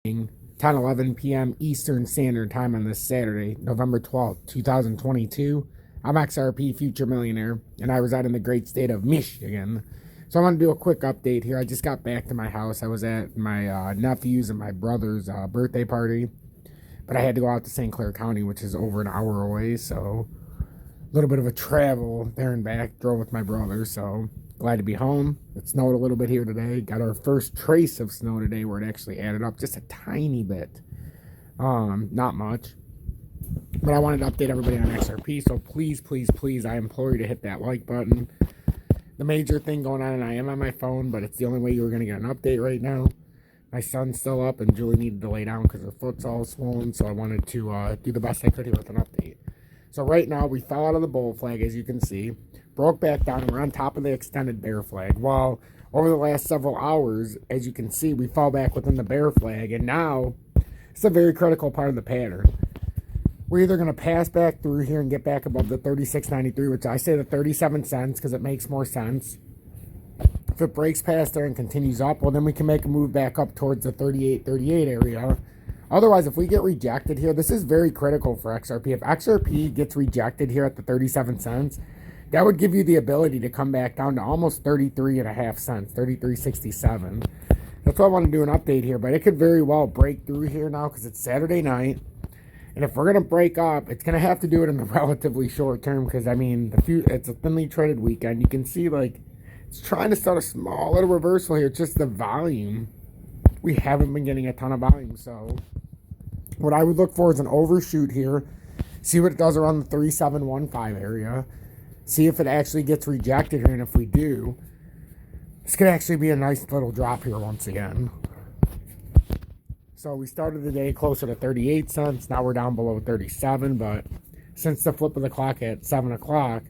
10:11 p.m. Eastern Standard Time on this Saturday, November 12th, 2022. I'm XRP Future Millionaire, and I reside in the great state of Michigan. So I want to do a quick update here. I just got back to my house. I was at my nephew's and my brother's birthday party, but I had to go out to St. Clair County, which is over an hour away, so a little bit of a travel there and back. Drove with my brother, so glad to be home. It snowed a little bit here today. Got our first trace of snow today where it actually added up just a tiny bit. Not much. But I wanted to update everybody on XRP, so please, please, please, I implore you to hit that like button. The major thing going on, and I am on my phone, but it's the only way you're going to get an update right now. My son's still up, and Julie needed to lay down because her foot's all swollen, so I wanted to do the best I could here with an update. So right now, we fell out of the bull flag, as you can see. Broke back down, and we're on top of the extended bear flag. While over the last several hours, as you can see, we fall back within the bear flag, and now it's a very critical part of the pattern. We're either going to pass back through here and get back above the 36.93, which I say the 37 cents because it makes more sense. If it breaks past there and continues up, well, then we can make a move back up towards the 38.38 area. Otherwise, if we get rejected here, this is very critical for XRP. If XRP gets rejected here at the 37 cents, that would give you the ability to come back down to almost 33.5 cents, 33.67. That's why I want to do an update here, but it could very well break through here now because it's Saturday night. And if we're going to break up, it's going to have to do it in the relatively short term because, I mean, it's a thinly traded weekend. You can see, like, it's trying to start a small little reversal here. It's just the volume. We haven't been getting a ton of volume, so what I would look for is an overshoot here. See what it does around the 3715 area. See if it actually gets rejected here, and if we do, this could actually be a nice little drop here once again. So we started the day closer to 38 cents. Now we're down below 37, but since the flip of the clock at 7 o'clock,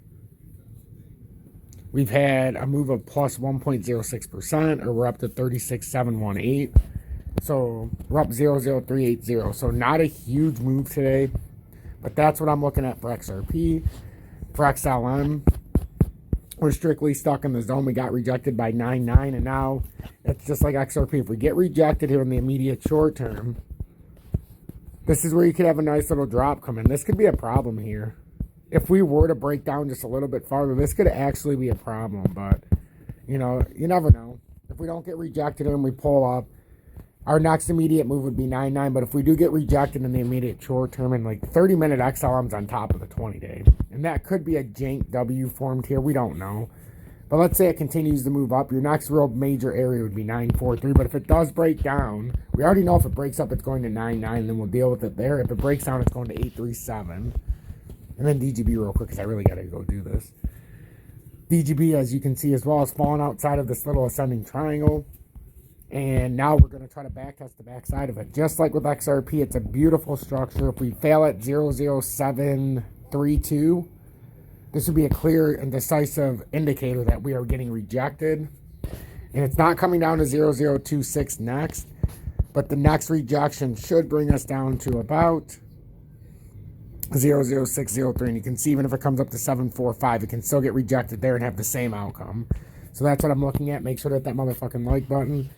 we've had a move of plus 1.06%, or we're up to 36.718. So we're up 0.0380. So not a huge move today, but that's what I'm looking at for XRP. For XLM, we're strictly stuck in the zone. We got rejected by 9.9, and now it's just like XRP. If we get rejected here in the immediate short term, this is where you could have a nice little drop come in. This could be a problem here. If we were to break down just a little bit farther, this could actually be a problem, but, you know, you never know. If we don't get rejected and we pull up, our next immediate move would be 9.9, but if we do get rejected in the immediate short term, and like 30-minute XLM's on top of the 20-day, and that could be a jank W formed here. We don't know. But let's say it continues to move up. Your next real major area would be 9.43, but if it does break down, we already know if it breaks up, it's going to 9.9, and then we'll deal with it there. If it breaks down, it's going to 8.37. And then DGB real quick, because I really got to go do this. DGB, as you can see as well, is falling outside of this little ascending triangle. And now we're going to try to backtest the backside of it. Just like with XRP, it's a beautiful structure. If we fail at 0.0732, this would be a clear and decisive indicator that we are getting rejected. And it's not coming down to 0.026 next, but the next rejection should bring us down to about 0.0603. And you can see even if it comes up to 7.45, it can still get rejected there and have the same outcome. So that's what I'm looking at. Make sure to hit that motherfucking like button.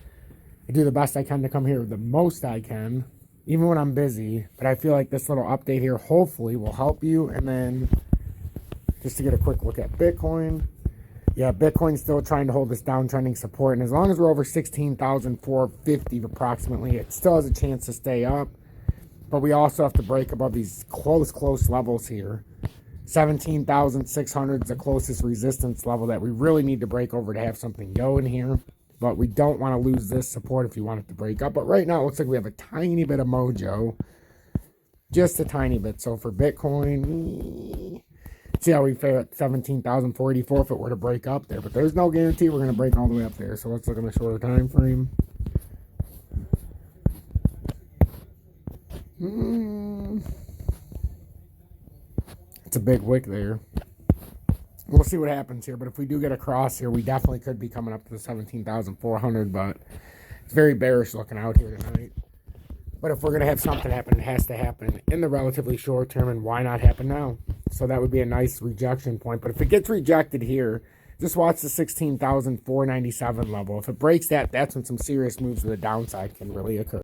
I do the best I can to come here the most I can, even when I'm busy. But I feel like this little update here hopefully will help you. And then just to get a quick look at Bitcoin. Yeah, Bitcoin's still trying to hold this downtrending support. And as long as we're over 16,450 approximately, it still has a chance to stay up. But we also have to break above these close levels here. 17,600 is the closest resistance level that we really need to break over to have something going here. But we don't want to lose this support if you want it to break up. But right now, it looks like we have a tiny bit of mojo. Just a tiny bit. So for Bitcoin, see how we fare at 17,484 if it were to break up there. But there's no guarantee we're going to break all the way up there. So let's look at a shorter time frame. It's a big wick there. We'll see what happens here, but if we do get across here, we definitely could be coming up to the 17,400, but it's very bearish looking out here tonight. But if we're going to have something happen, it has to happen in the relatively short term, and why not happen now? So that would be a nice rejection point, but if it gets rejected here, just watch the 16,497 level. If it breaks that, that's when some serious moves to the downside can really occur.